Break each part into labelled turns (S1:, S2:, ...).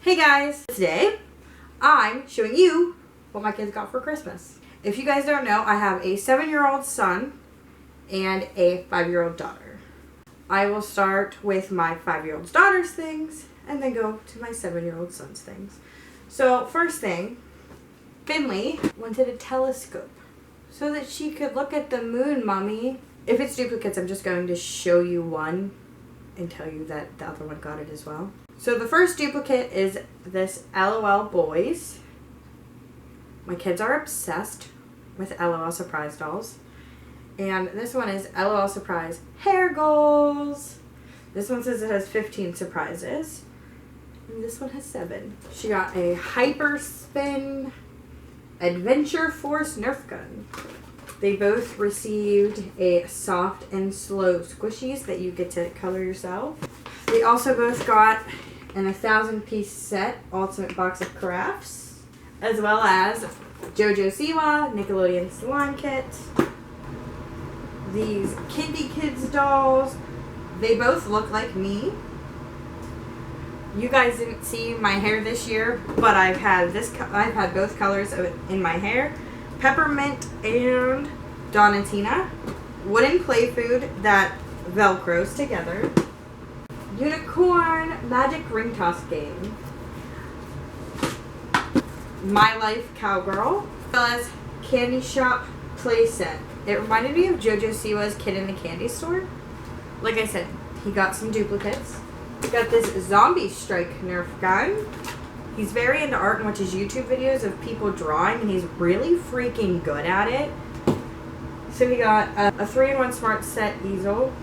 S1: Hey guys, today I'm showing you what my kids got for Christmas. If you guys don't know, I have a 7-year-old son and a 5-year-old daughter. I will start with my 5-year-old daughter's things and then go to my 7-year-old son's things. So first thing, Finley wanted a telescope so that she could look at the moon, Mommy. If it's duplicates, I'm just going to show you one and tell you that the other one got it as well. So the first duplicate is this LOL Boys. My kids are obsessed with LOL Surprise dolls. And this one is LOL Surprise Hair Goals. This one says it has 15 surprises. And this one has 7. She got a Hyper Spin Adventure Force Nerf gun. They both received a soft and slow squishies that you get to color yourself. They also both got an 1,000-piece set ultimate box of crafts, as well as JoJo Siwa Nickelodeon slime kit. These Kindy Kids dolls, they both look like me. You guys didn't see my hair this year, but I've had both colors in my hair. Peppermint and Donatina. Wooden play food that velcros together. Unicorn Magic Ring Toss game. My Life Cowgirl. As well as Candy Shop playset. It reminded me of JoJo Siwa's Kid in the Candy Store. Like I said, he got some duplicates. He got this Zombie Strike Nerf gun. He's very into art and watches YouTube videos of people drawing, and he's really freaking good at it. So he got a 3-in-1 Smart Set easel.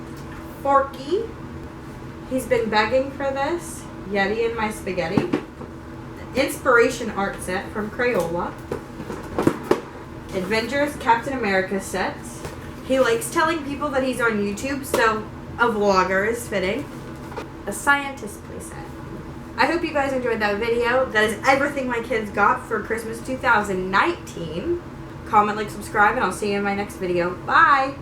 S1: Forky. He's been begging for this. Yeti and My Spaghetti. Inspiration art set from Crayola. Adventures Captain America sets. He likes telling people that he's on YouTube, so a vlogger is fitting. A scientist playset. I hope you guys enjoyed that video. That is everything my kids got for Christmas 2019. Comment, like, subscribe, and I'll see you in my next video. Bye!